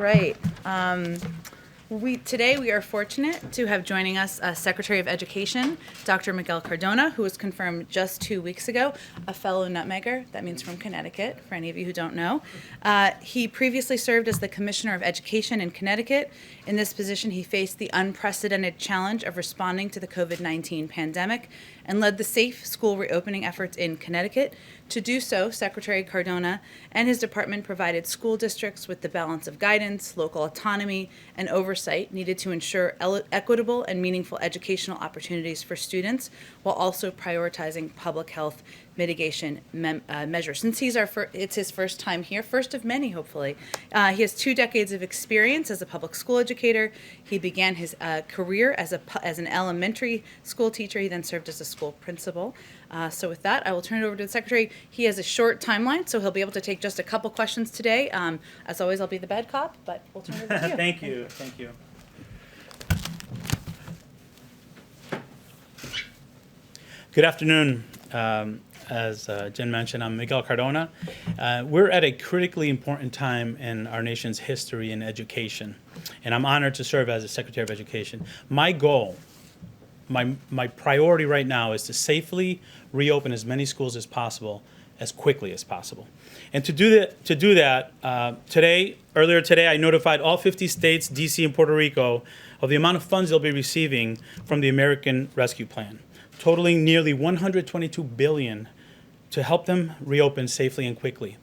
right. Today we are fortunate to have joining us Secretary of Education, Dr. Miguel Cardona, who was confirmed just 2 weeks ago, a fellow nutmegger. That means from Connecticut, for any of you who don't know. He previously served as the Commissioner of Education in Connecticut. In this position, he faced the unprecedented challenge of responding to the COVID-19 pandemic and led the safe school reopening efforts in Connecticut. To do so, Secretary Cardona and his department provided school districts with the balance of guidance, local autonomy, and oversight needed to ensure equitable and meaningful educational opportunities for students, while also prioritizing public health mitigation measures. Since it's his first time here, first of many, hopefully. He has 2 decades of experience as a public school educator. He began his career as an elementary school teacher. He then served as a school principal. So with that, I will turn it over to the Secretary. He has a short timeline, so he'll be able to take just a couple questions today. As always, I'll be the bad cop, but we'll turn it over to you. Thank you. Thank you. Good afternoon. As Jen mentioned, I'm Miguel Cardona. We're at a critically important time in our nation's history in education, and I'm honored to serve as the Secretary of Education. My goal, my priority right now is to safely reopen as many schools as possible, as quickly as possible. And to do that, earlier today, I notified all 50 states, DC, and Puerto Rico of the amount of funds they'll be receiving from the American Rescue Plan, totaling nearly $122 billion to help them reopen safely and quickly.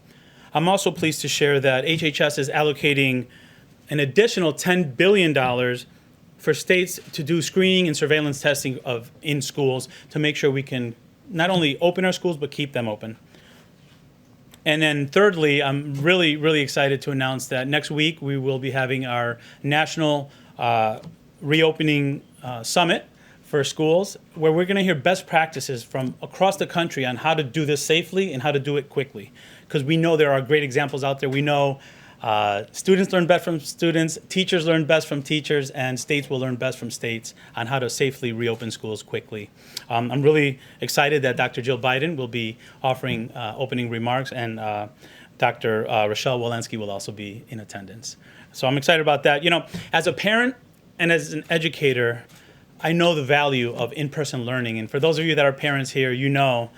I'm also pleased to share that HHS is allocating an additional $10 billion for states to do screening and surveillance testing in schools to make sure we can not only open our schools, but keep them open. And then thirdly, I'm really, really excited to announce that next week we will be having our national reopening summit for schools, where we're going to hear best practices from across the country on how to do this safely and how to do it quickly. Because we know there are great examples out there. We know students learn best from students, teachers learn best from teachers, and states will learn best from states on how to safely reopen schools quickly. I'm really excited that Dr. Jill Biden will be offering opening remarks, and Dr. Rochelle Walensky will also be in attendance. So I'm excited about that. You know, as a parent and as an educator, I know the value of in-person learning, and for those of you that are parents here, you know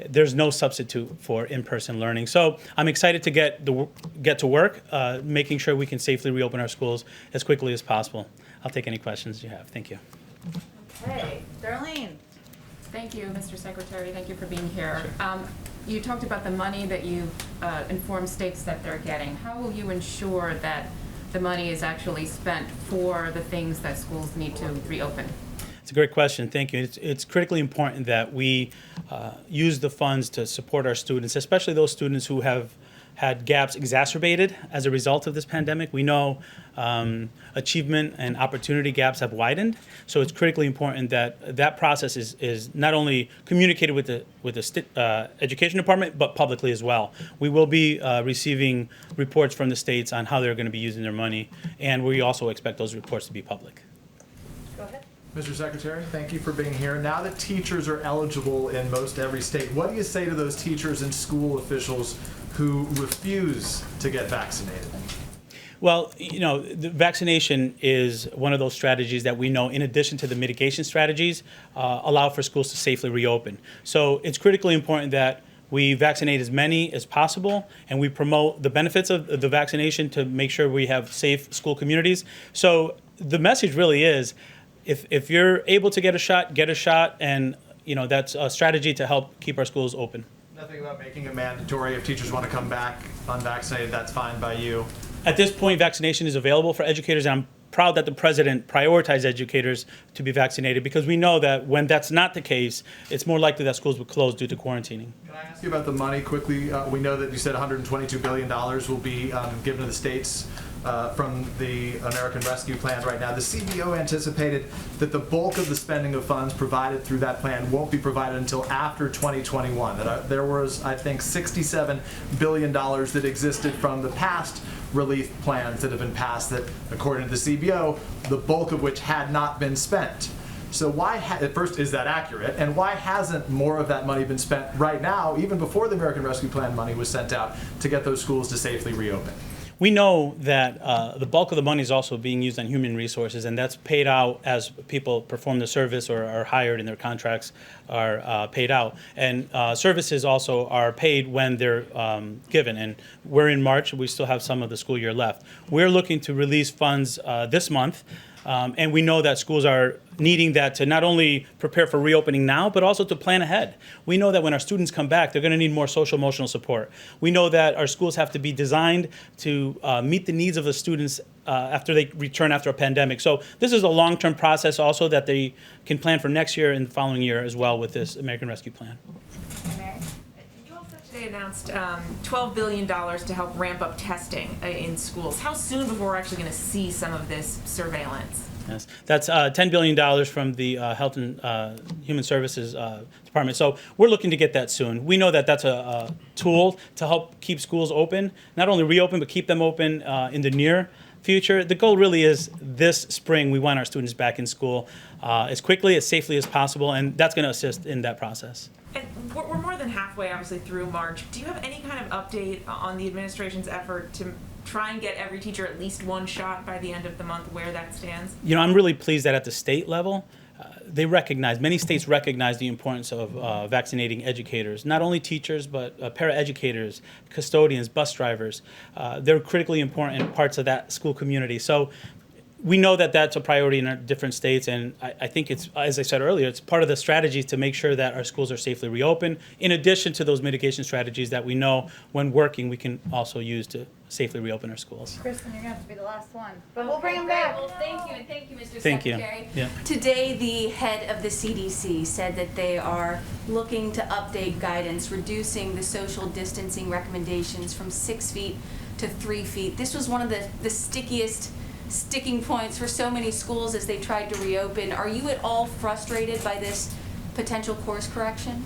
there's no substitute for in-person learning. So I'm excited to get to work, making sure we can safely reopen our schools as quickly as possible. I'll take any questions you have. Thank you. Okay, Darlene. Thank you, Mr. Secretary. Thank you for being here. Sure. You talked about the money that you've informed states that they're getting. How will you ensure that the money is actually spent for the things that schools need to reopen? It's a great question. Thank you. It's critically important that we use the funds to support our students, especially those students who have had gaps exacerbated as a result of this pandemic. We know achievement and opportunity gaps have widened, so it's critically important that that process is not only communicated with the education department, but publicly as well. We will be receiving reports from the states on how they're going to be using their money, and we also expect those reports to be public. Go ahead. Mr. Secretary, thank you for being here. Now that teachers are eligible in most every state, what do you say to those teachers and school officials who refuse to get vaccinated? Well, you know, the vaccination is one of those strategies that we know, in addition to the mitigation strategies, allow for schools to safely reopen. So it's critically important that we vaccinate as many as possible, and we promote the benefits of the vaccination to make sure we have safe school communities. So the message really is, if you're able to get a shot, and you know that's a strategy to help keep our schools open. Nothing about making it mandatory. If teachers want to come back unvaccinated, that's fine by you. At this point, vaccination is available for educators, and I'm proud that the president prioritized educators to be vaccinated, because we know that when that's not the case, it's more likely that schools will close due to quarantining. Can I ask you about the money quickly? We know that you said $122 billion will be given to the states from the American Rescue Plan right now. The CBO anticipated that the bulk of the spending of funds provided through that plan won't be provided until after 2021. That there was, I think, $67 billion that existed from the past relief plans that have been passed that, according to the CBO, the bulk of which had not been spent. So why, at first, is that accurate? And why hasn't more of that money been spent right now, even before the American Rescue Plan money was sent out, to get those schools to safely reopen? We know that the bulk of the money is also being used on human resources, and that's paid out as people perform the service or are hired and their contracts are paid out. And services also are paid when they're given. And we're in March. We still have some of the school year left. We're looking to release funds this month. And we know that schools are needing that to not only prepare for reopening now, but also to plan ahead. We know that when our students come back, they're going to need more social emotional support. We know that our schools have to be designed to meet the needs of the students after they return after a pandemic. So this is a long-term process also that they can plan for next year and the following year as well with this American Rescue Plan. You also today announced $12 billion to help ramp up testing in schools. How soon before we're actually going to see some of this surveillance? Yes, that's $10 billion from the Health and Human Services Department. So we're looking to get that soon. We know that that's a tool to help keep schools open, not only reopen, but keep them open in the near future. The goal really is this spring, we want our students back in school as quickly, as safely as possible, and that's going to assist in that process. And we're more than halfway, obviously, through March. Do you have any kind of update on the administration's effort to try and get every teacher at least one shot by the end of the month, where that stands? You know, I'm really pleased that at the state level, many states recognize the importance of vaccinating educators, not only teachers, but paraeducators, custodians, bus drivers. They're critically important parts of that school community. So we know that that's a priority in our different states, and I think it's, as I said earlier, it's part of the strategy to make sure that our schools are safely reopened, in addition to those mitigation strategies that we know when working we can also use to safely reopen our schools. Kristen, you're going to have to be the last one, but we'll bring him back. Well, thank you, and thank you, Mr. Thank you. Secretary. Yeah. Today, the head of the CDC said that they are looking to update guidance, reducing the social distancing recommendations from 6 feet to 3 feet. This was one of the stickiest sticking points for so many schools as they tried to reopen. Are you at all frustrated by this potential course correction?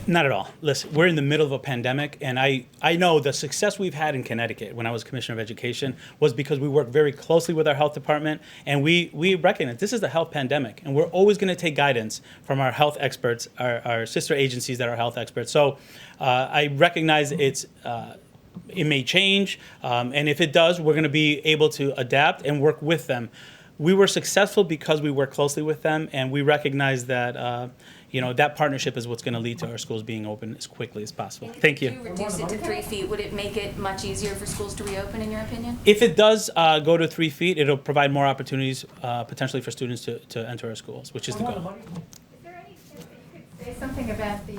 Not at all. Listen, we're in the middle of a pandemic, and I know the success we've had in Connecticut when I was Commissioner of Education was because we worked very closely with our health department, and we recognize this is a health pandemic, and we're always going to take guidance from our health experts, our sister agencies that are health experts. So I recognize it may change, and if it does, we're going to be able to adapt and work with them. We were successful because we work closely with them, and we recognize that that partnership is what's going to lead to our schools being open as quickly as possible. Thank you. If you reduce it to 3 feet, would it make it much easier for schools to reopen, in your opinion? If it does go to 3 feet, it'll provide more opportunities potentially for students to enter our schools, which is the goal. Is there any chance that you could say something about the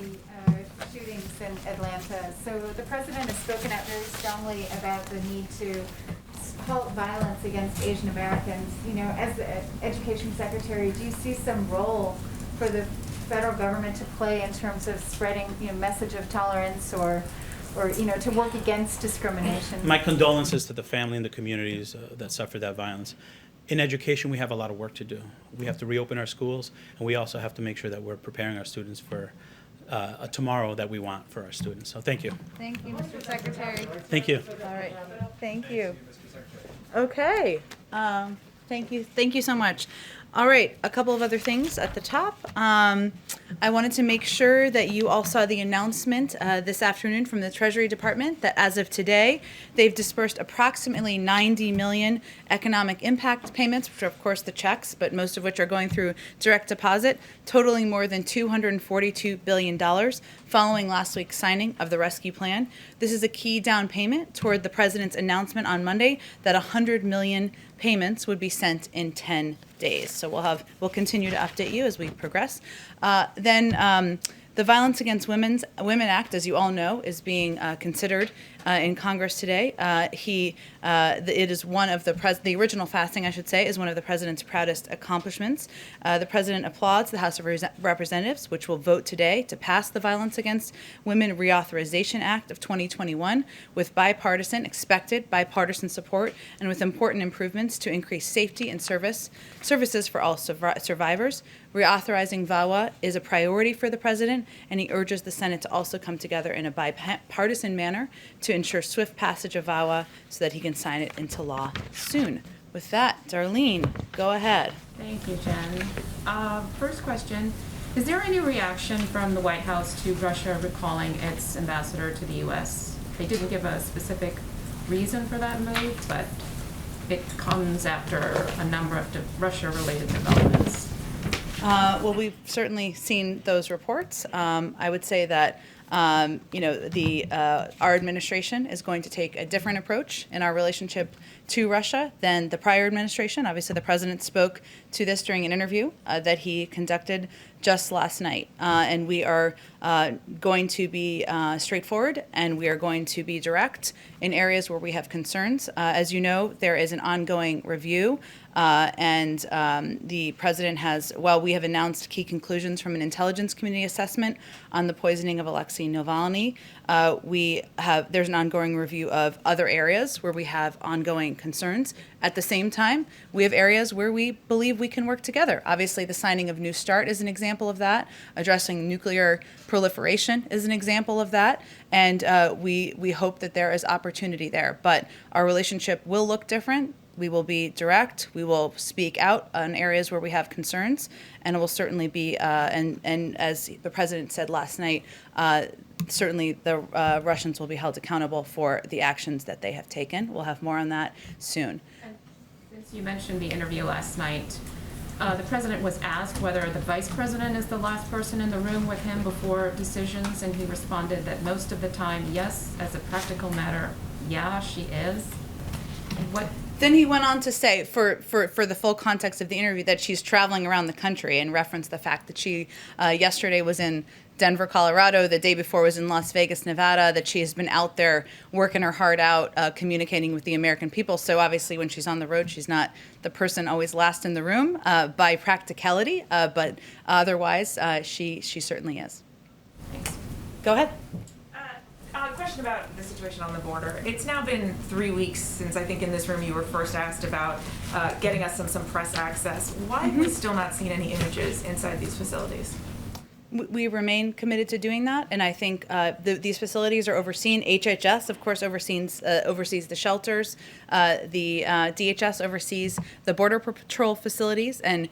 shootings in Atlanta? So the president has spoken out very strongly about the need to halt violence against Asian Americans. You know, as the education secretary, do you see some role for the federal government to play in terms of spreading, message of tolerance or to work against discrimination? My condolences to the family and the communities that suffered that violence. In education, we have a lot of work to do. We have to reopen our schools, and we also have to make sure that we're preparing our students for a tomorrow that we want for our students. So thank you. Thank you, Mr. Secretary. Thank you. All right. Thank you. Okay. Thank you so much. All right, a couple of other things at the top. I wanted to make sure that you all saw the announcement this afternoon from the Treasury Department that as of today, they've dispersed approximately 90 million economic impact payments, which are of course the checks, but most of which are going through direct deposit, totaling more than $242 billion following last week's signing of the rescue plan. This is a key down payment toward the president's announcement on Monday that 100 million payments would be sent in 10 days. So we'll continue to update you as we progress. Then the Violence Against Women Act, as you all know, is being considered in Congress today. It is one of the original fasting, I should say, is one of the president's proudest accomplishments. The president applauds the House of Representatives, which will vote today to pass the Violence Against Women Reauthorization Act of 2021 with expected bipartisan support, and with important improvements to increase safety and services for all survivors. Reauthorizing VAWA is a priority for the president, and he urges the Senate to also come together in a bipartisan manner to ensure swift passage of VAWA so that he can sign it into law soon. With that, Darlene, go ahead. Thank you, Jen. First question, is there any reaction from the White House to Russia recalling its ambassador to the U.S.? They didn't give a specific reason for that move, but it comes after a number of Russia-related developments. Well, we've certainly seen those reports. I would say that our administration is going to take a different approach in our relationship to Russia than the prior administration. Obviously, the president spoke to this during an interview that he conducted just last night. And we are going to be straightforward, and we are going to be direct in areas where we have concerns. As you know, there is an ongoing review, and the president has, while we have announced key conclusions from an intelligence community assessment on the poisoning of Alexei Navalny, there's an ongoing review of other areas where we have ongoing concerns. At the same time, we have areas where we believe we can work together. Obviously, the signing of New START is an example of that. Addressing nuclear proliferation is an example of that. And we hope that there is opportunity there. But our relationship will look different. We will be direct. We will speak out on areas where we have concerns, and it will certainly be. And as the president said last night, certainly the Russians will be held accountable for the actions that they have taken. We'll have more on that soon. And since you mentioned the interview last night, the president was asked whether the vice president is the last person in the room with him before decisions, and he responded that most of the time, yes, as a practical matter, yeah, she is. What? Then he went on to say, for the full context of the interview, that she's traveling around the country, and referenced the fact that she yesterday was in Denver, Colorado, the day before was in Las Vegas, Nevada, that she has been out there working her heart out, communicating with the American people. So obviously when she's on the road, she's not the person always last in the room by practicality, but otherwise she certainly is. Thanks. Go ahead. A question about the situation on the border. It's now been 3 weeks since I think in this room you were first asked about getting us some press access. Why have we still not seen any images inside these facilities? We remain committed to doing that, and I think these facilities are overseen. HHS, of course, oversees the shelters. The DHS oversees the Border Patrol facilities, and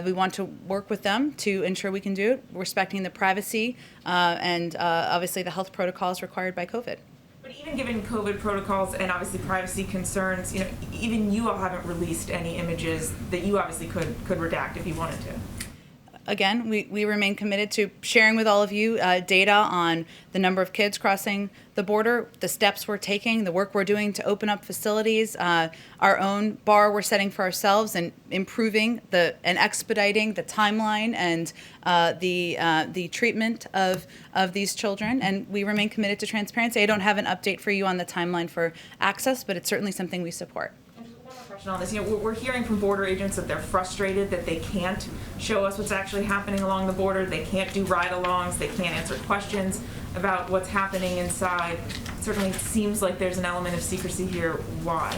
we want to work with them to ensure we can do it, respecting the privacy and obviously the health protocols required by COVID. But even given COVID protocols and obviously privacy concerns, even you all haven't released any images that you obviously could redact if you wanted to. Again, we remain committed to sharing with all of you data on the number of kids crossing the border, the steps we're taking, the work we're doing to open up facilities, our own bar we're setting for ourselves, and improving and expediting the timeline and the treatment of these children. And we remain committed to transparency. I don't have an update for you on the timeline for access, but it's certainly something we support. On this, we're hearing from border agents that they're frustrated that they can't show us what's actually happening along the border. They can't do ride-alongs. They can't answer questions about what's happening inside. It certainly seems like there's an element of secrecy here. Why?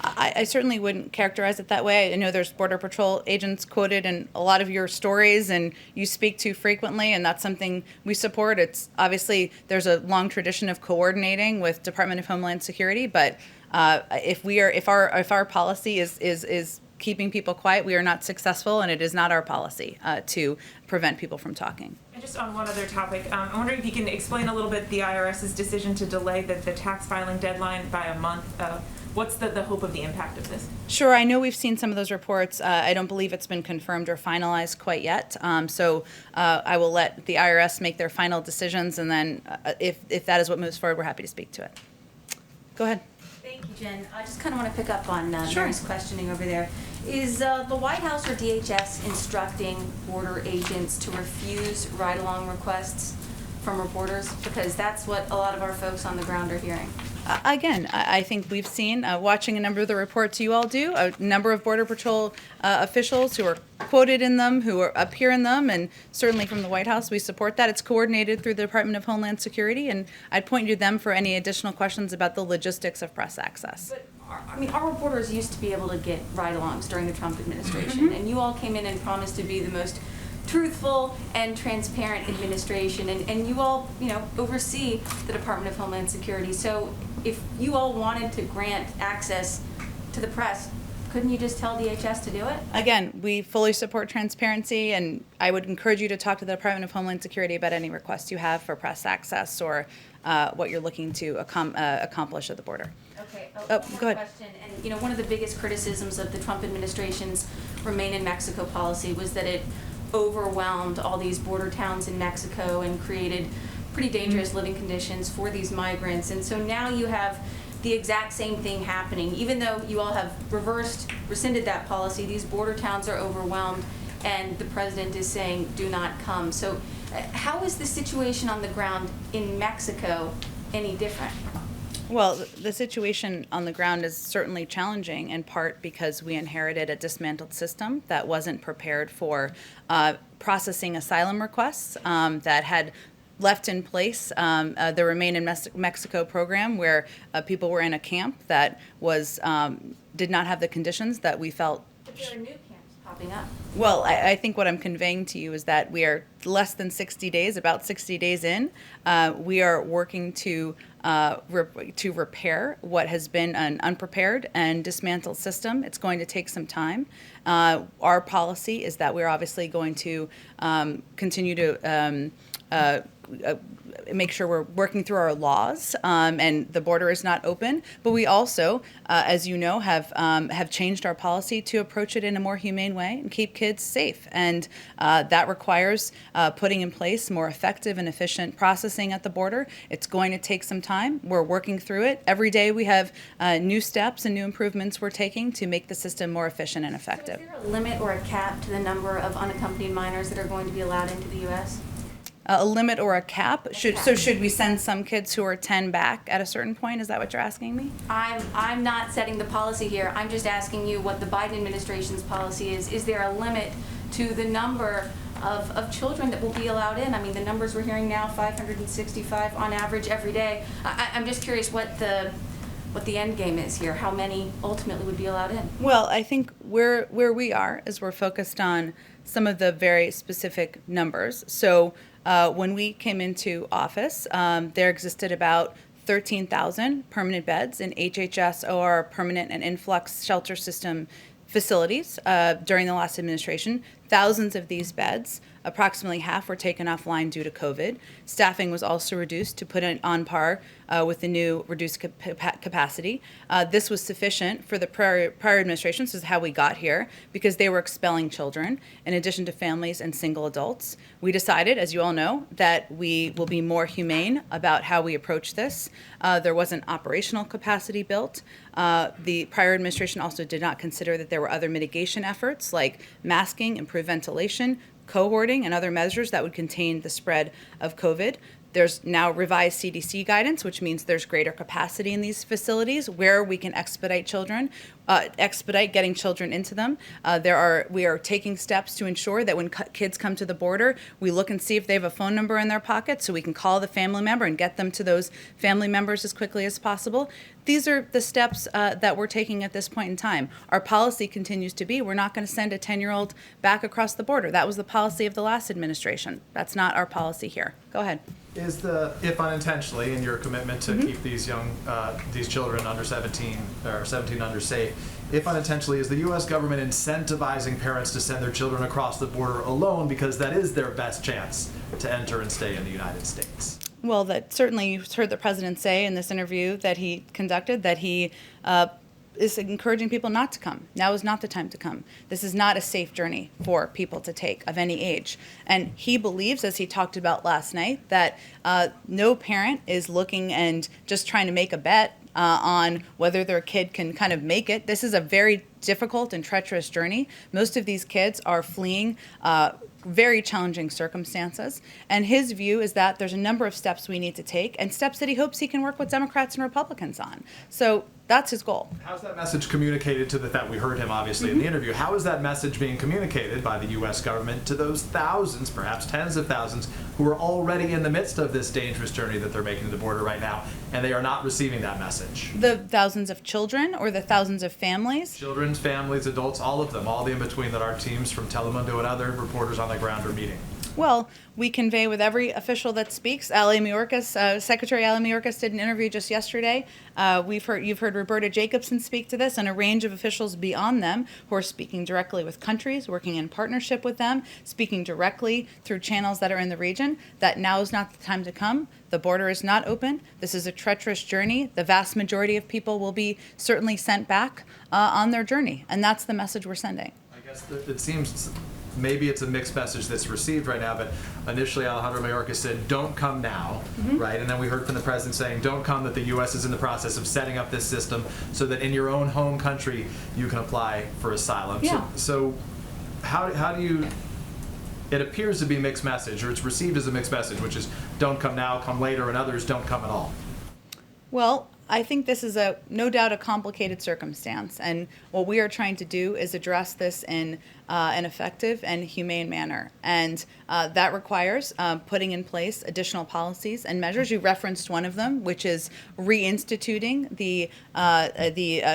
I certainly wouldn't characterize it that way. I know there's Border Patrol agents quoted in a lot of your stories, and you speak to frequently, and that's something we support. It's obviously there's a long tradition of coordinating with Department of Homeland Security, but if our policy is keeping people quiet, we are not successful, and it is not our policy to prevent people from talking. And just on one other topic, I'm wondering if you can explain a little bit the IRS's decision to delay the tax filing deadline by a month. What's the hope of the impact of this? Sure, I know we've seen some of those reports. I don't believe it's been confirmed or finalized quite yet. So I will let the IRS make their final decisions, and then if that is what moves forward, we're happy to speak to it. Go ahead. Thank you, Jen. I just kind of want to pick up on Sure. Mary's questioning over there. Is the White House or DHS instructing border agents to refuse ride-along requests from reporters? Because that's what a lot of our folks on the ground are hearing. Again, I think we've seen, watching a number of the reports you all do, a number of Border Patrol officials who are quoted in them, who appear in them, and certainly from the White House, we support that. It's coordinated through the Department of Homeland Security, and I'd point you to them for any additional questions about the logistics of press access. But our reporters used to be able to get ride-alongs during the Trump administration, and you all came in and promised to be the most truthful and transparent administration, and you all, oversee the Department of Homeland Security. So if you all wanted to grant access to the press, couldn't you just tell DHS to do it? Again, we fully support transparency, and I would encourage you to talk to the Department of Homeland Security about any requests you have for press access or what you're looking to accomplish at the border. Okay. Okay, Oh, one more go ahead. question. And, you know, one of the biggest criticisms of the Trump administration's Remain in Mexico policy was that it overwhelmed all these border towns in Mexico and created pretty dangerous living conditions for these migrants. And so now you have the exact same thing happening. Even though you all have rescinded that policy, these border towns are overwhelmed, and the president is saying, do not come. So how is the situation on the ground in Mexico any different? Well, the situation on the ground is certainly challenging, in part because we inherited a dismantled system that wasn't prepared for processing asylum requests, that had left in place the Remain in Mexico program, where people were in a camp that was did not have the conditions that we felt. But there are new camps popping up. Well, I think what I'm conveying to you is that we are less than 60 days, about 60 days in. We are working to repair what has been an unprepared and dismantled system. It's going to take some time. Our policy is that we're obviously going to continue to make sure we're working through our laws, and the border is not open. But we also, as you know, have changed our policy to approach it in a more humane way and keep kids safe. And that requires putting in place more effective and efficient processing at the border. It's going to take some time. We're working through it. Every day we have new steps and new improvements we're taking to make the system more efficient and effective. So is there a limit or a cap to the number of unaccompanied minors that are going to be allowed into the U.S.? A limit or a cap? So should we send some kids who are 10 back at a certain point? Is that what you're asking me? I'm not setting the policy here. I'm just asking you what the Biden administration's policy is. Is there a limit to the number of children that will be allowed in? I mean, the numbers we're hearing now, 565 on average every day. I'm just curious what the end game is here. How many ultimately would be allowed in? Well, I think where we are is we're focused on some of the very specific numbers. So when we came into office, there existed about 13,000 permanent beds in HHS or permanent and influx shelter system facilities during the last administration. Thousands of these beds, approximately half, were taken offline due to COVID. Staffing was also reduced to put it on par with the new reduced capacity. This was sufficient for the prior administration. This is how we got here, because they were expelling children in addition to families and single adults. We decided, as you all know, that we will be more humane about how we approach this. There wasn't operational capacity built. The prior administration also did not consider that there were other mitigation efforts like masking, improved ventilation, cohorting, and other measures that would contain the spread of COVID. There's now revised CDC guidance, which means there's greater capacity in these facilities where we can expedite getting children into them. We are taking steps to ensure that when kids come to the border, we look and see if they have a phone number in their pocket so we can call the family member and get them to those family members as quickly as possible. These are the steps that we're taking at this point in time. Our policy continues to be, we're not going to send a 10-year-old back across the border. That was the policy of the last administration. That's not our policy here. Go ahead. Is if unintentionally, in your commitment to keep these children under 17 or 17 under safe, if unintentionally, is the U.S. government incentivizing parents to send their children across the border alone because that is their best chance to enter and stay in the United States? Well, that certainly you heard the president say in this interview that he conducted that he is encouraging people not to come. Now is not the time to come. This is not a safe journey for people to take of any age. And he believes, as he talked about last night, that no parent is looking and just trying to make a bet on whether their kid can kind of make it. This is a very difficult and treacherous journey. Most of these kids are fleeing very challenging circumstances. And his view is that there's a number of steps we need to take and steps that he hopes he can work with Democrats and Republicans on. So that's his goal. How's that message communicated to we heard him obviously in the interview. How is that message being communicated by the U.S. government to those thousands, perhaps tens of thousands, who are already in the midst of this dangerous journey that they're making to the border right now, and they are not receiving that message? The thousands of children or the thousands of families? Children, families, adults, all of them, all the in-between that our teams from Telemundo and other reporters on the ground are meeting. Well, we convey with every official that speaks. Ali Mayorkas, Secretary Ali Mayorkas did an interview just yesterday. You've heard Roberta Jacobson speak to this, and a range of officials beyond them who are speaking directly with countries, working in partnership with them, speaking directly through channels that are in the region, that now is not the time to come. The border is not open. This is a treacherous journey. The vast majority of people will be certainly sent back on their journey, and that's the message we're sending. I guess it seems maybe it's a mixed message that's received right now, but initially Alejandro Mayorkas said, don't come now, right? And then we heard from the president saying, don't come, that the U.S. is in the process of setting up this system so that in your own home country you can apply for asylum. Yeah. So how do you, it appears to be a mixed message, or it's received as a mixed message, which is don't come now, come later, and others don't come at all. Well, I think this is no doubt a complicated circumstance, and what we are trying to do is address this in an effective and humane manner, and that requires putting in place additional policies and measures. You referenced one of them, which is reinstituting the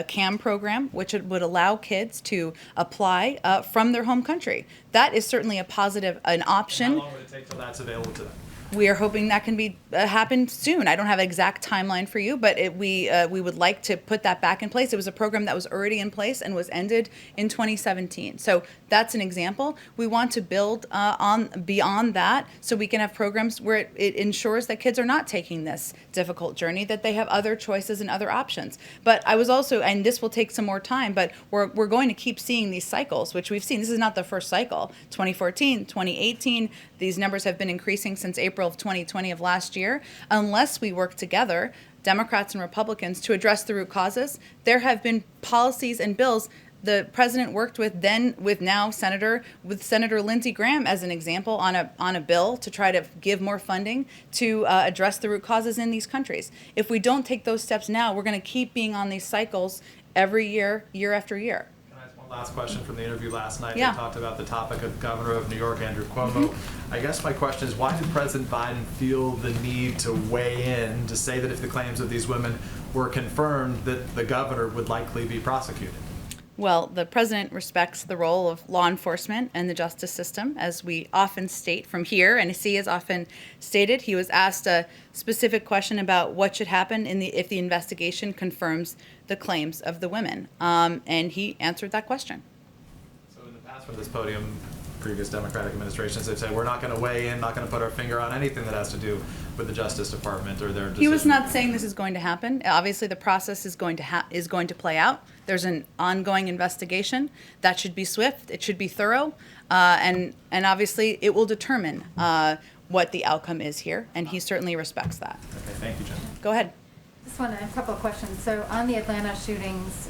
CAM program, which would allow kids to apply from their home country. That is certainly a positive, an option. And how long would it take till that's available to them? We are hoping that can be happen soon. I don't have an exact timeline for you, but we would like to put that back in place. It was a program that was already in place and was ended in 2017. So that's an example. We want to build on beyond that, so we can have programs where it ensures that kids are not taking this difficult journey, that they have other choices and other options. But I was also, and this will take some more time, but we're going to keep seeing these cycles, which we've seen. This is not the first cycle. 2014, 2018, these numbers have been increasing since April of 2020 of last year. Unless we work together, Democrats and Republicans, to address the root causes, there have been policies and bills the president worked with Senator Lindsey Graham as an example on a bill to try to give more funding to address the root causes in these countries. If we don't take those steps now, we're going to keep being on these cycles every year, year after year. Last question from the interview last night. Yeah. They talked about the topic of Governor of New York, Andrew Cuomo. I guess my question is, why did President Biden feel the need to weigh in to say that if the claims of these women were confirmed, that the governor would likely be prosecuted? Well, the president respects the role of law enforcement and the justice system, as we often state from here, and as he has often stated. He was asked a specific question about what should happen if the investigation confirms the claims of the women, and he answered that question. So in the past from this podium, previous Democratic administrations, they've said, we're not going to weigh in, not going to put our finger on anything that has to do with the Justice Department or their decision. He was not saying this is going to happen. Obviously, the process is going to play out. There's an ongoing investigation that should be swift. It should be thorough, and obviously, it will determine what the outcome is here. And he certainly respects that. Okay, thank you, Jen. Go ahead. Just want a couple of questions. So on the Atlanta shootings,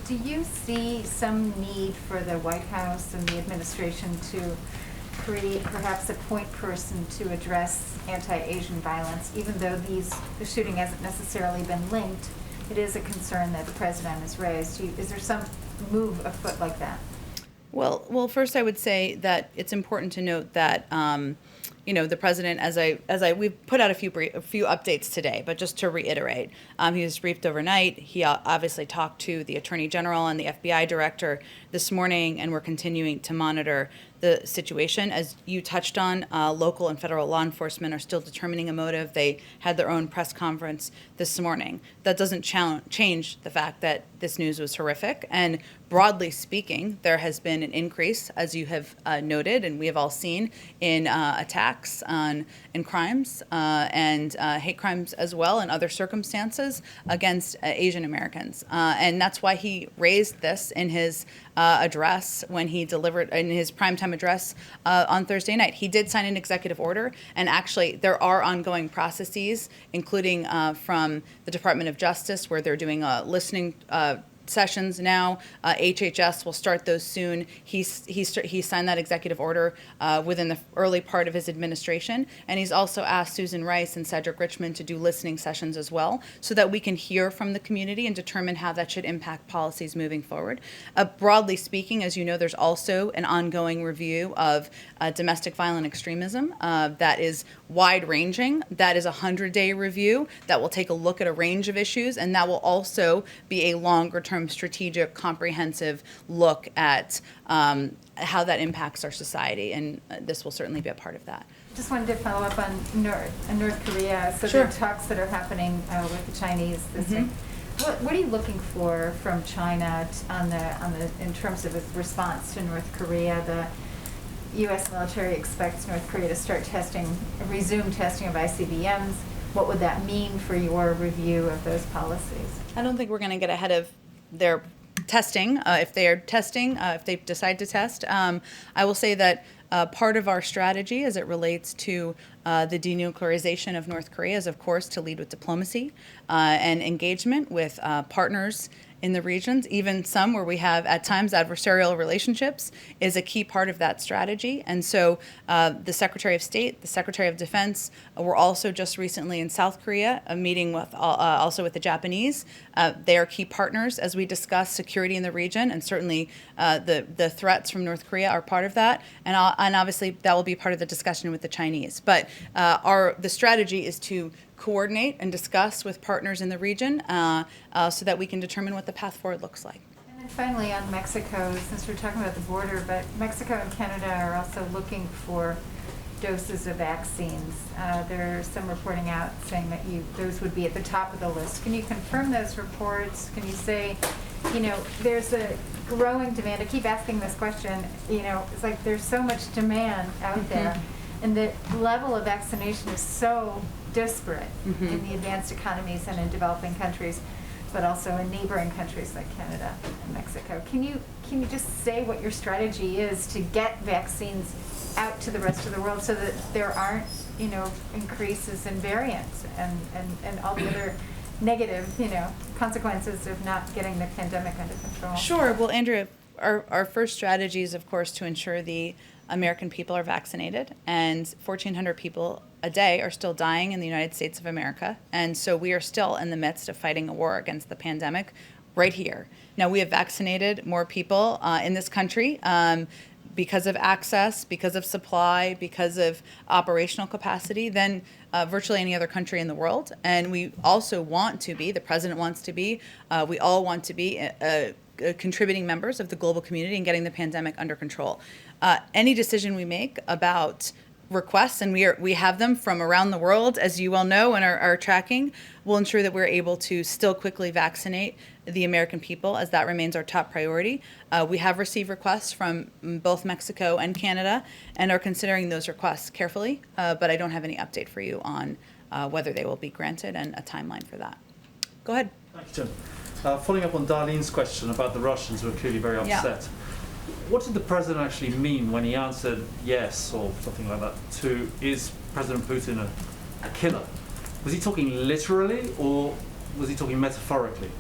do you see some need for the White House and the administration to create perhaps a point person to address anti-Asian violence, even though the shooting hasn't necessarily been linked? It is a concern that the president has raised. Is there some move afoot like that? Well, first I would say that it's important to note that the president, we've put out a few updates today, but just to reiterate, he was briefed overnight. He obviously talked to the Attorney General and the FBI Director this morning, and we're continuing to monitor the situation. As you touched on, local and federal law enforcement are still determining a motive. They had their own press conference this morning. That doesn't change the fact that this news was horrific. And broadly speaking, there has been an increase, as you have noted, and we have all seen, in attacks and crimes and hate crimes as well, and other circumstances against Asian Americans. And that's why he raised this in his address when he delivered in his primetime address on Thursday night. He did sign an executive order, and actually there are ongoing processes, including from the Department of Justice, where they're doing listening sessions now. HHS will start those soon. He signed that executive order within the early part of his administration, and he's also asked Susan Rice and Cedric Richmond to do listening sessions as well, so that we can hear from the community and determine how that should impact policies moving forward. Broadly speaking, as you know, there's also an ongoing review of domestic violent extremism that is wide-ranging. That is a 100-day review that will take a look at a range of issues, and that will also be a longer-term long-term strategic comprehensive look at how that impacts our society, and this will certainly be a part of that. Just wanted to follow up on North Korea. So Sure. the talks that are happening with the Chinese this Mhm. week. What are you looking for from China in terms of its response to North Korea? The U.S. military expects North Korea to resume testing of ICBMs. What would that mean for your review of those policies? I don't think we're going to get ahead of their testing. If they are testing, if they decide to test, I will say that part of our strategy as it relates to the denuclearization of North Korea is, of course, to lead with diplomacy and engagement with partners in the regions, even some where we have at times adversarial relationships, is a key part of that strategy. And so the Secretary of State, the Secretary of Defense were also just recently in South Korea, a meeting with also with the Japanese. They are key partners as we discuss security in the region, and certainly the threats from North Korea are part of that. And obviously that will be part of the discussion with the Chinese. But the strategy is to coordinate and discuss with partners in the region so that we can determine what the path forward looks like. And then finally on Mexico, since we're talking about the border, but Mexico and Canada are also looking for doses of vaccines. There's some reporting out saying that those would be at the top of the list. Can you confirm those reports? Can you say, there's a growing demand? I keep asking this question, it's like there's so much demand out there, and the level of vaccination is so disparate in the advanced economies and in developing countries, but also in neighboring countries like Canada and Mexico. Can you just say what your strategy is to get vaccines out to the rest of the world so that there aren't, increases in variants and all the other negative, consequences of not getting the pandemic under control? Sure. Well, Andrea, our first strategy is, of course, to ensure the American people are vaccinated, and 1,400 people a day are still dying in the United States of America. And so we are still in the midst of fighting a war against the pandemic right here. Now, we have vaccinated more people in this country because of access, because of supply, because of operational capacity than virtually any other country in the world. And we also want to be, the president wants to be, we all want to be contributing members of the global community and getting the pandemic under control. Any decision we make about requests, and we have them from around the world, as you well know, and are tracking, will ensure that we're able to still quickly vaccinate the American people, as that remains our top priority. We have received requests from both Mexico and Canada and are considering those requests carefully, but I don't have any update for you on whether they will be granted and a timeline for that. Go ahead. Thank you, Jim. Following up on Darlene's question about the Russians who are clearly very upset. What did the president actually mean when he answered yes or something like that to, is President Putin a killer? Was he talking literally or was he talking metaphorically?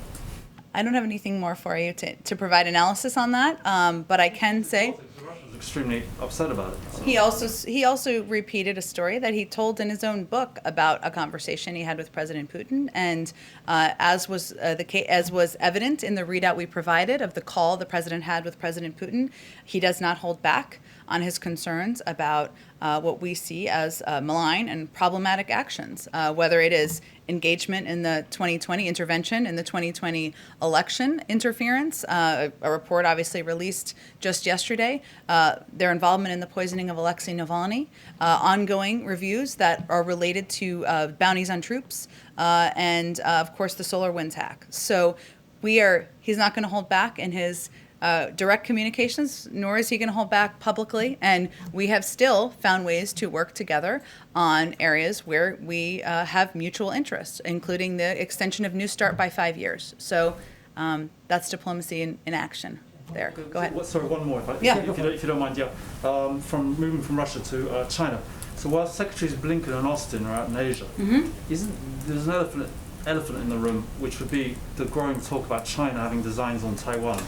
I don't have anything more for you to provide analysis on that, but I can say The Russians are extremely upset about it. So. he also repeated a story that he told in his own book about a conversation he had with President Putin, and as was evident in the readout we provided of the call the president had with President Putin, he does not hold back on his concerns about what we see as malign and problematic actions, whether it is engagement in the 2020 intervention in the 2020 election interference, a report obviously released just yesterday, their involvement in the poisoning of Alexei Navalny, ongoing reviews that are related to bounties on troops, and of course the SolarWinds hack. So he's not going to hold back in his direct communications, nor is he going to hold back publicly. And we have still found ways to work together on areas where we have mutual interests, including the extension of New START by 5 years. So that's diplomacy in action there. Go ahead. Sorry, one more, if you don't mind, from moving from Russia to China. So while Secretaries Blinken and Austin are out in Asia, there's an elephant in the room, which would be the growing talk about China having designs on Taiwan.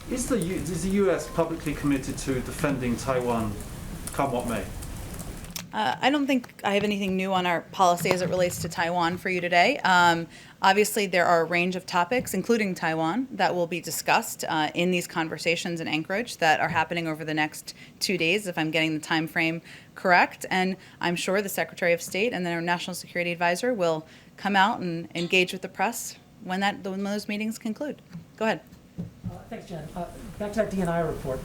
Is the US publicly committed to defending Taiwan, come what may? I don't think I have anything new on our policy as it relates to Taiwan for you today. Obviously, there are a range of topics, including Taiwan, that will be discussed in these conversations in Anchorage that are happening over the next 2 days, if I'm getting the time frame correct. And I'm sure the Secretary of State and their National Security Advisor will come out and engage with the press when those meetings conclude. Go ahead. Thanks, Jen. Back to that DNI report.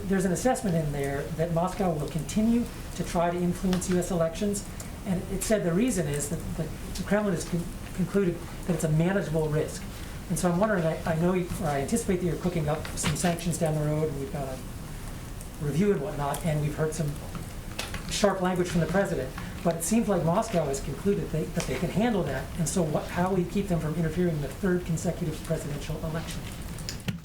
There's an assessment in there that Moscow will continue to try to influence U.S. elections, and it said the reason is that the Kremlin has concluded that it's a manageable risk. And so I'm wondering, I anticipate that you're cooking up some sanctions down the road, and we've got a review and whatnot, and we've heard some sharp language from the president. But it seems like Moscow has concluded that they can handle that, and so how will you keep them from interfering in the third consecutive presidential election?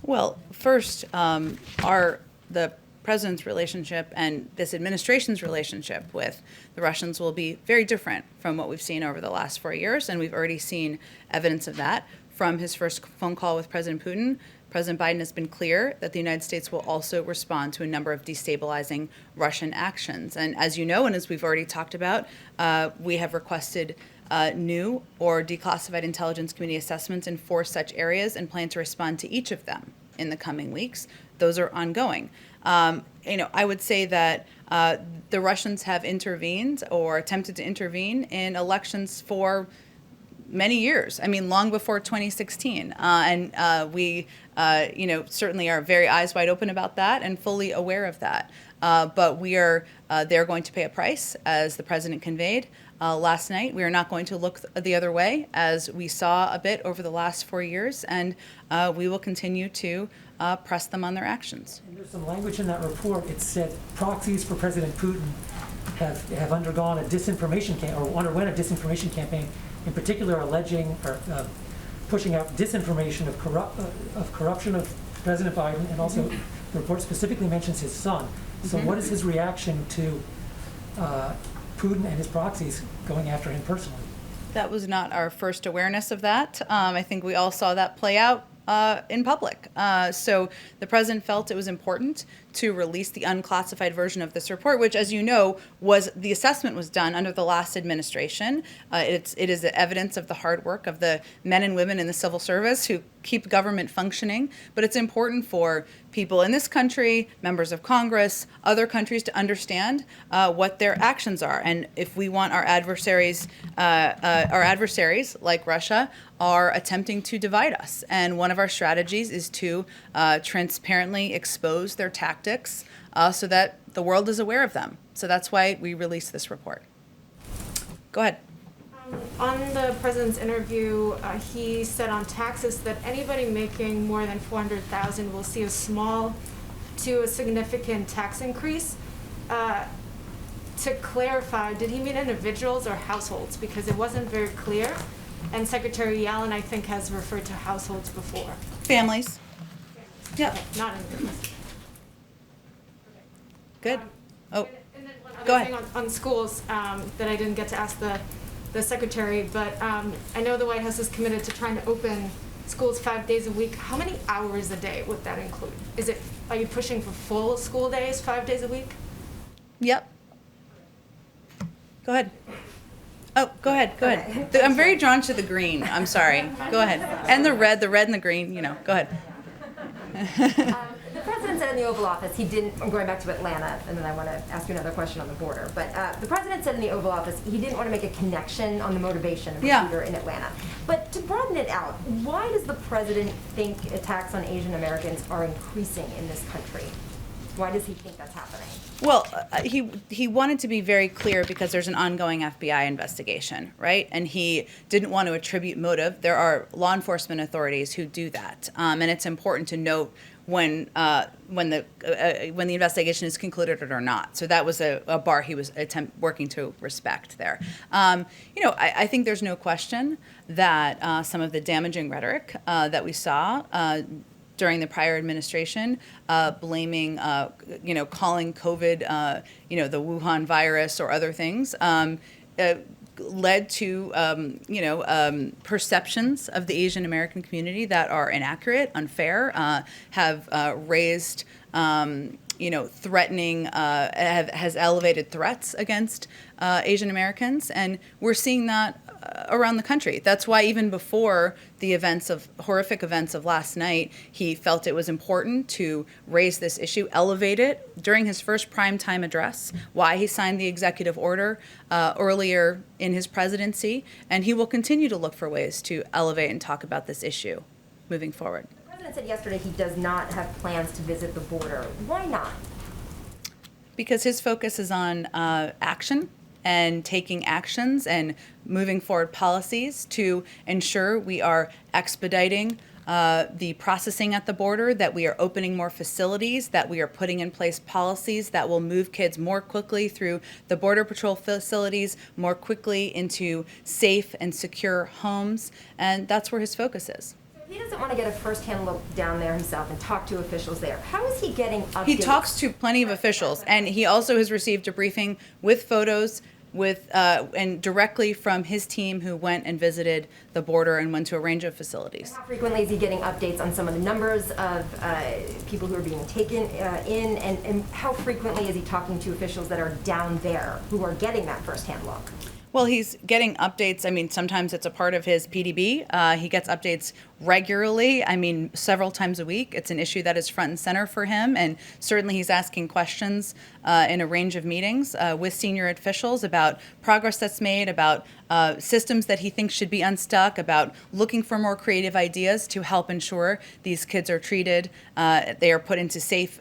Well, first, the president's relationship and this administration's relationship with the Russians will be very different from what we've seen over the last 4 years, and we've already seen evidence of that. From his first phone call with President Putin, President Biden has been clear that the United States will also respond to a number of destabilizing Russian actions. And as you know, and as we've already talked about, we have requested new or declassified intelligence community assessments in 4 such areas and plan to respond to each of them in the coming weeks. Those are ongoing. I would say that the Russians have intervened or attempted to intervene in elections for many years. I mean, long before 2016. We certainly are very eyes wide open about that and fully aware of that. But they're going to pay a price, as the president conveyed last night. We are not going to look the other way, as we saw a bit over the last 4 years, and we will continue to press them on their actions. And there's some language in that report. It said proxies for President Putin have undergone a disinformation underwent a disinformation campaign, in particular alleging or pushing out disinformation of corruption of President Biden, and also the report specifically mentions his son. So what is his reaction to Putin and his proxies going after him personally? That was not our first awareness of that. I think we all saw that play out in public. So the president felt it was important to release the unclassified version of this report, which, as you know, the assessment was done under the last administration. It is evidence of the hard work of the men and women in the civil service who keep government functioning. But it's important for people in this country, members of Congress, other countries to understand what their actions are. And if we want our adversaries like Russia are attempting to divide us. And one of our strategies is to transparently expose their tactics so that the world is aware of them. So that's why we released this report. Go ahead. On the president's interview, he said on taxes that anybody making more than $400,000 will see a small to a significant tax increase. To clarify, did he mean individuals or households? Because it wasn't very clear. And Secretary Yellen, I think, has referred to households before. Families. Yep. Okay, not individuals. Good. And then one Go other ahead. thing on schools that I didn't get to ask the secretary, but I know the White House is committed to trying to open schools 5 days a week. How many hours a day would that include? Are you pushing for full school days 5 days a week? Yep. Go ahead. Oh, go ahead. I'm very drawn to the green. I'm sorry. Go ahead. And the red and the green, go ahead. The president said in the Oval Office I'm going back to Atlanta, and then I want to ask you another question on the border. But the president said in the Oval Office he didn't want to make a connection on the motivation of the shooter in Atlanta. But to broaden it out, why does the president think attacks on Asian Americans are increasing in this country? Why does he think that's happening? Well, he wanted to be very clear because there's an ongoing FBI investigation, right? And he didn't want to attribute motive. There are law enforcement authorities who do that, and it's important to note when the investigation is concluded or not. So that was a bar he was working to respect there. I think there's no question that some of the damaging rhetoric that we saw during the prior administration, blaming, calling COVID, the Wuhan virus or other things, led to, perceptions of the Asian American community that are inaccurate, unfair, have raised, threatening, has elevated threats against Asian Americans, and we're seeing that around the country. That's why even before the horrific events of last night, he felt it was important to raise this issue, elevate it during his first primetime address, why he signed the executive order earlier in his presidency, and he will continue to look for ways to elevate and talk about this issue moving forward. The president said yesterday he does not have plans to visit the border. Why not? Because his focus is on action and taking actions and moving forward policies to ensure we are expediting the processing at the border, that we are opening more facilities, that we are putting in place policies that will move kids more quickly through the Border Patrol facilities, more quickly into safe and secure homes, and that's where his focus is. He doesn't want to get a first-hand look down there himself and talk to officials there. How is he getting updates? He talks to plenty of officials, and he also has received a briefing with photos and directly from his team who went and visited the border and went to a range of facilities. How frequently is he getting updates on some of the numbers of people who are being taken in, and how frequently is he talking to officials that are down there who are getting that first-hand look? Well, he's getting updates. I mean, sometimes it's a part of his PDB. He gets updates regularly. I mean, several times a week. It's an issue that is front and center for him. And certainly he's asking questions in a range of meetings with senior officials about progress that's made, about systems that he thinks should be unstuck, about looking for more creative ideas to help ensure these kids are treated, they are put into safe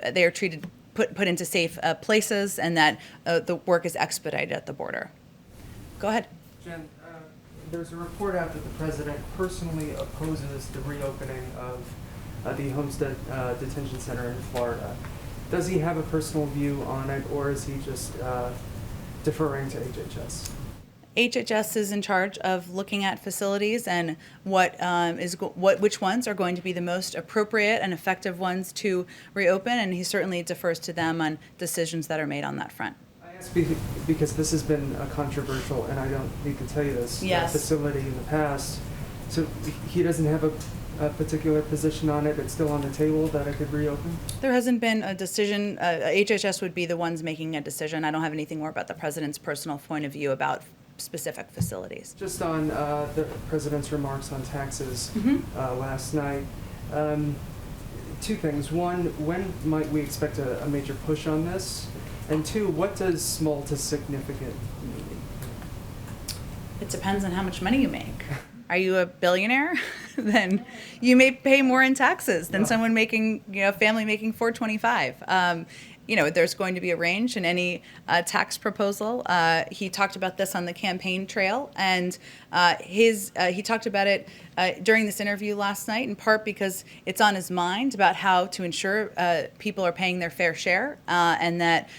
places, and that the work is expedited at the border. Go ahead. Jen, there's a report out that the president personally opposes the reopening of the Homestead Detention Center in Florida. Does he have a personal view on it, or is he just deferring to HHS? HHS is in charge of looking at facilities and which ones are going to be the most appropriate and effective ones to reopen, and he certainly defers to them on decisions that are made on that front. Because this has been a controversial, and I don't need to tell you this, yes, facility in the past. So he doesn't have a particular position on it. It's still on the table that it could reopen? There hasn't been a decision. HHS would be the ones making a decision. I don't have anything more about the president's personal point of view about specific facilities. Just on the president's remarks on taxes last night, two things. One, when might we expect a major push on this? And two, what does small to significant mean? It depends on how much money you make. Are you a billionaire? Then you may pay more in taxes than someone making, a family making $425. There's going to be a range in any tax proposal. He talked about this on the campaign trail, and he talked about it during this interview last night, in part because it's on his mind about how to ensure people are paying their fair share, and that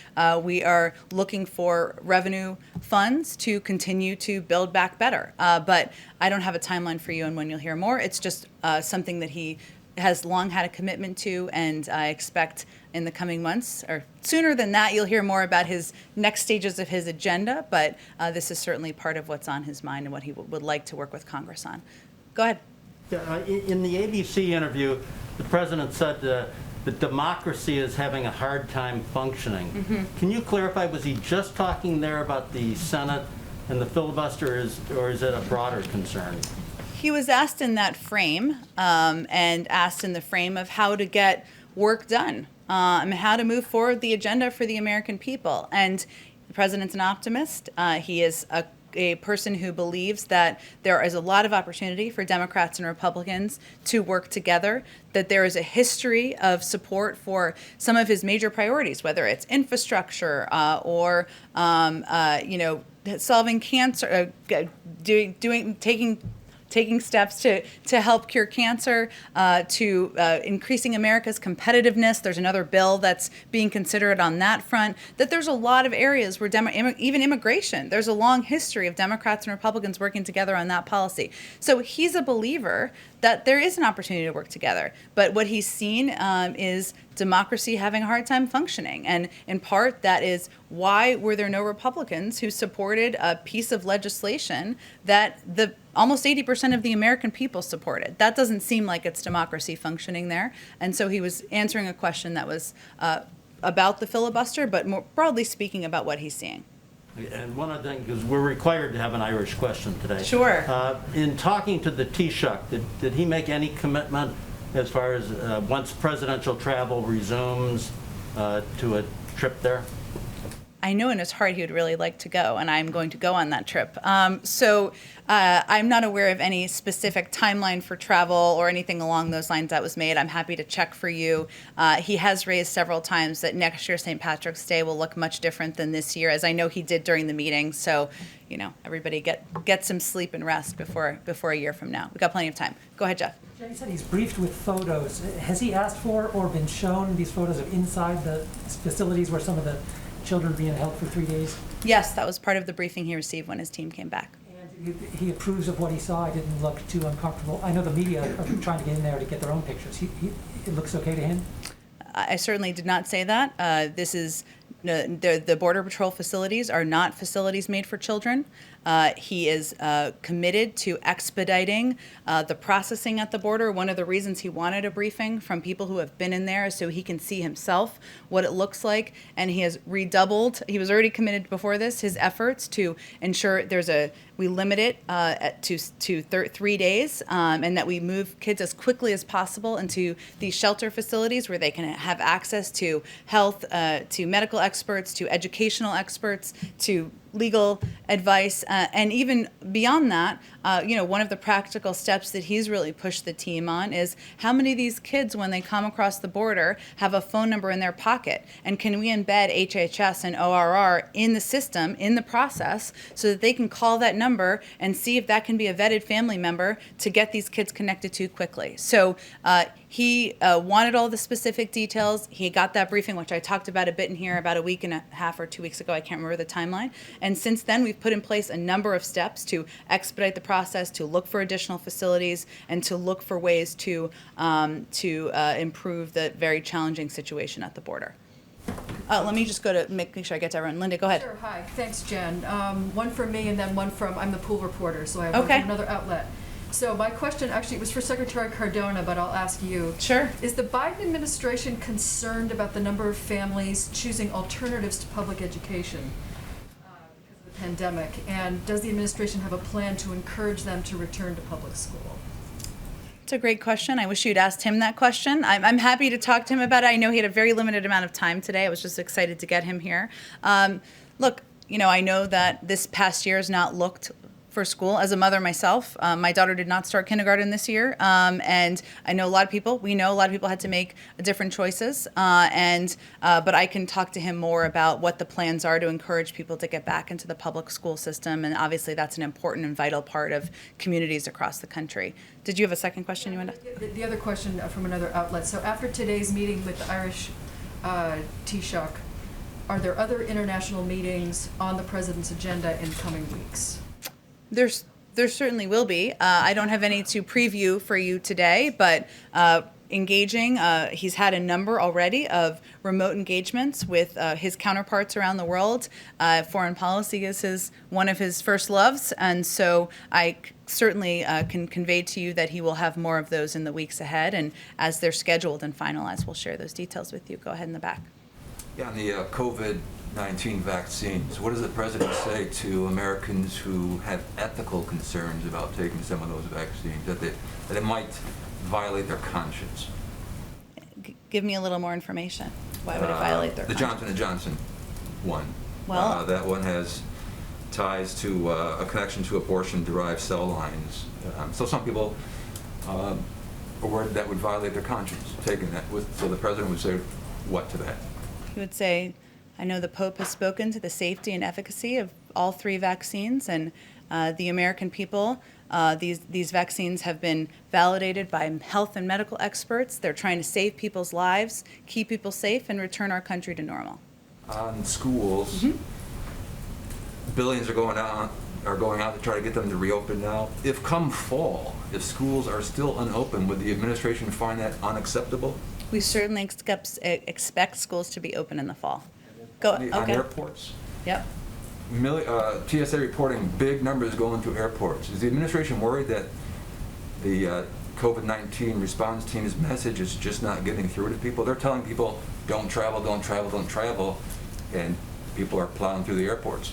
we are looking for revenue funds to continue to build back better. But I don't have a timeline for you on when you'll hear more. It's just something that he has long had a commitment to, and I expect in the coming months, or sooner than that, you'll hear more about his next stages of his agenda, but this is certainly part of what's on his mind and what he would like to work with Congress on. Go ahead. Yeah, in the ABC interview, the president said that democracy is having a hard time functioning. Mm-hmm. Can you clarify, was he just talking there about the Senate and the filibuster, or is it a broader concern? He was asked in that frame, and asked in the frame of how to get work done, and how to move forward the agenda for the American people. And the president's an optimist. He is a person who believes that there is a lot of opportunity for Democrats and Republicans to work together, that there is a history of support for some of his major priorities, whether it's infrastructure or solving cancer, taking steps to help cure cancer, to increasing America's competitiveness. There's another bill that's being considered on that front. That there's a lot of areas where even immigration, there's a long history of Democrats and Republicans working together on that policy. So he's a believer that there is an opportunity to work together. But what he's seen is democracy having a hard time functioning. And in part, that is why were there no Republicans who supported a piece of legislation that almost 80% of the American people supported? That doesn't seem like it's democracy functioning there. And so he was answering a question that was about the filibuster, but more broadly speaking about what he's seeing. And one other thing, because we're required to have an Irish question today. Sure. In talking to the Taoiseach, did he make any commitment as far as once presidential travel resumes to a trip there? I know in his heart he would really like to go, and I'm going to go on that trip. So I'm not aware of any specific timeline for travel or anything along those lines that was made. I'm happy to check for you. He has raised several times that next year St. Patrick's Day will look much different than this year, as I know he did during the meeting. So, you know, everybody get some sleep and rest before a year from now. We've got plenty of time. Go ahead, Jeff. He said he's briefed with photos. Has he asked for or been shown these photos of inside the facilities where some of the children being held for 3 days? Yes, that was part of the briefing he received when his team came back. And he approves of what he saw. It didn't look too uncomfortable. I know the media are trying to get in there to get their own pictures. It looks okay to him? I certainly did not say that. This is the Border Patrol facilities are not facilities made for children. He is committed to expediting the processing at the border. One of the reasons he wanted a briefing from people who have been in there is so he can see himself what it looks like. And he has redoubled, he was already committed before this, his efforts to ensure we limit it to 3 days and that we move kids as quickly as possible into these shelter facilities where they can have access to health, to medical experts, to educational experts, to legal advice, and even beyond that, one of the practical steps that he's really pushed the team on is how many of these kids, when they come across the border, have a phone number in their pocket, and can we embed HHS and ORR in the system, in the process, so that they can call that number and see if that can be a vetted family member to get these kids connected to quickly. So he wanted all the specific details. He got that briefing, which I talked about a bit in here about a week and a half or 2 weeks ago. I can't remember the timeline. And since then, we've put in place a number of steps to expedite the process, to look for additional facilities, and to look for ways to improve the very challenging situation at the border. Let me just go to make sure I get to everyone. Linda, go ahead. Sure, hi. Thanks, Jen. One from me and then one from, I'm the pool reporter, so I have one Okay. from another outlet. So my question, actually, it was for Secretary Cardona, but I'll ask you. Sure. Is the Biden administration concerned about the number of families choosing alternatives to public education because of the pandemic? And does the administration have a plan to encourage them to return to public school? It's a great question. I wish you'd asked him that question. I'm happy to talk to him about it. I know he had a very limited amount of time today. I was just excited to get him here. Look, I know that this past year has not looked for school. As a mother myself, my daughter did not start kindergarten this year, and I know a lot of people. We know a lot of people had to make different choices, but I can talk to him more about what the plans are to encourage people to get back into the public school system, and obviously that's an important and vital part of communities across the country. Did you have a second question you wanted? The other question from another outlet. So after today's meeting with the Irish Taoiseach, are there other international meetings on the president's agenda in coming weeks? There certainly will be. I don't have any to preview for you today, but engaging, he's had a number already of remote engagements with his counterparts around the world. Foreign policy is one of his first loves, and so I certainly can convey to you that he will have more of those in the weeks ahead, and as they're scheduled and finalized, we'll share those details with you. Go ahead in the back. Yeah, on the COVID-19 vaccines, what does the president say to Americans who have ethical concerns about taking some of those vaccines, that it might violate their conscience? Give me a little more information. Why would it violate their The conscience? Johnson & Johnson one. Well, that one has ties to a connection to abortion-derived cell lines. So some people are worried that would violate their conscience, taking that. So the president would say what to that? He would say, I know the Pope has spoken to the safety and efficacy of all 3 vaccines, and the American people, these vaccines have been validated by health and medical experts. They're trying to save people's lives, keep people safe, and return our country to normal. On schools, billions are going out to try to get them to reopen now. If come fall, if schools are still unopened, would the administration find that unacceptable? We certainly expect schools to be open in the fall. Go. On Okay. airports? Yep. TSA reporting big numbers going to airports. Is the administration worried that the COVID-19 response team's message is just not getting through to people. They're telling people, don't travel, don't travel, don't travel, and people are plowing through the airports.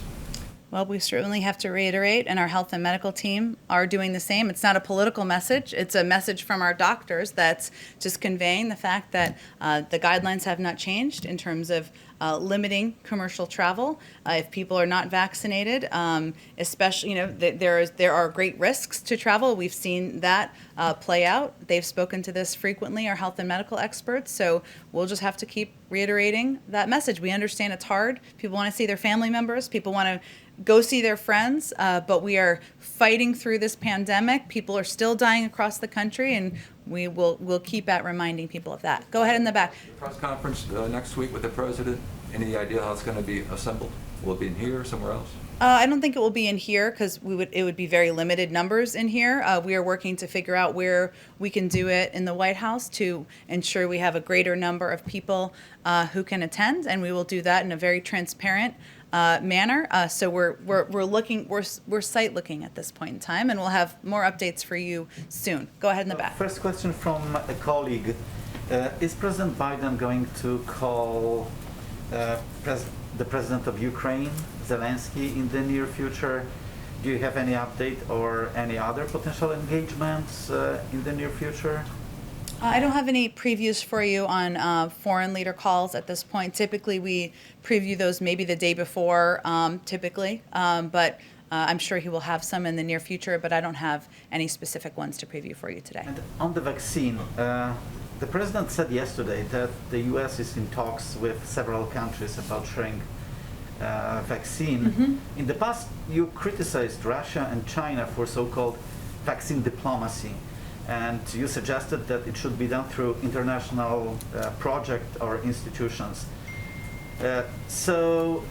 Well, we certainly have to reiterate, and our health and medical team are doing the same. It's not a political message. It's a message from our doctors that's just conveying the fact that the guidelines have not changed in terms of limiting commercial travel. If people are not vaccinated, especially, there are great risks to travel. We've seen that play out. They've spoken to this frequently, our health and medical experts. So we'll just have to keep reiterating that message. We understand it's hard. People want to see their family members. People want to go see their friends, but we are fighting through this pandemic. People are still dying across the country, and we'll keep at reminding people of that. Go ahead in the back. Press conference next week with the president. Any idea how it's going to be assembled? Will it be in here or somewhere else? I don't think it will be in here because it would be very limited numbers in here. We are working to figure out where we can do it in the White House to ensure we have a greater number of people who can attend, and we will do that in a very transparent manner. So we're site looking at this point in time, and we'll have more updates for you soon. Go ahead in the back. First question from a colleague: is President Biden going to call the president of Ukraine, Zelensky, in the near future? Do you have any update or any other potential engagements in the near future? I don't have any previews for you on foreign leader calls at this point. Typically, we preview those maybe the day before, but I'm sure he will have some in the near future, but I don't have any specific ones to preview for you today. And on the vaccine, the president said yesterday that the U.S. is in talks with several countries about sharing vaccine. Mm-hmm. In the past, you criticized Russia and China for so-called vaccine diplomacy. And you suggested that it should be done through international project or institutions. So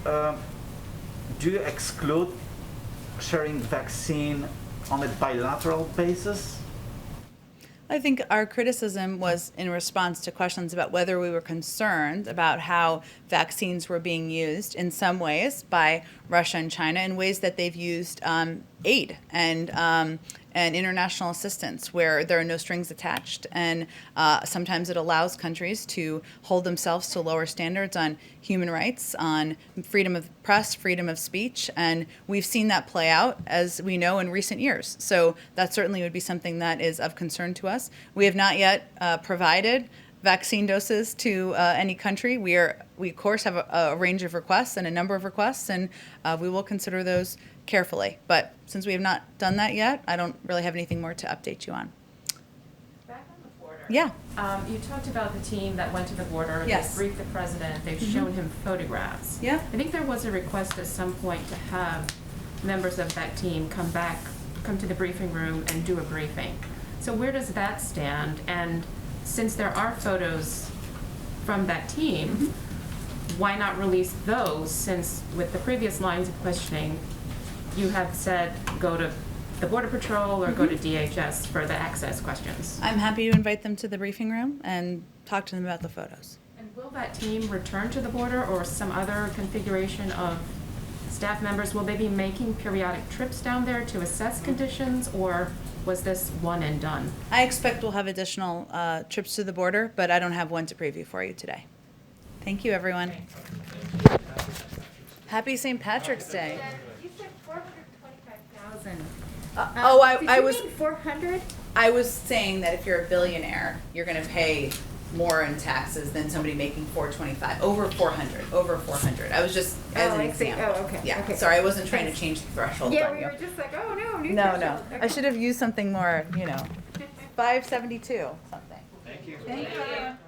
do you exclude sharing vaccine on a bilateral basis? I think our criticism was in response to questions about whether we were concerned about how vaccines were being used in some ways by Russia and China in ways that they've used aid and international assistance where there are no strings attached. And sometimes it allows countries to hold themselves to lower standards on human rights, on freedom of press, freedom of speech. And we've seen that play out, as we know, in recent years. So that certainly would be something that is of concern to us. We have not yet provided vaccine doses to any country. We of course have a range of requests and a number of requests, and we will consider those carefully. But since we have not done that yet, I don't really have anything more to update you on. Back on the border. Yeah. You talked about the team that went to the border. Yes. They briefed the president. They've Mhm. shown him photographs. Yeah. I think there was a request at some point to have members of that team come to the briefing room and do a briefing. So where does that stand? And since there are photos from that team, why not release those, since with the previous lines of questioning, you have said go to the Border Patrol or go to DHS for the access questions? I'm happy to invite them to the briefing room and talk to them about the photos. And will that team return to the border or some other configuration of staff members? Will they be making periodic trips down there to assess conditions, or was this one and done? I expect we'll have additional trips to the border, but I don't have one to preview for you today. Thank you, everyone. Happy St. Patrick's Day. You said 425,000. I was 400? I was saying that if you're a billionaire, you're going to pay more in taxes than somebody making 425. Over 400. I was just as an I see. example. Oh, okay. Yeah. Okay. Sorry, I wasn't trying to Thanks. change the threshold. Yeah, on we you. were just like, oh no, new No, threshold. I should have used something more, 572 something. Thank you. Thank you, everyone.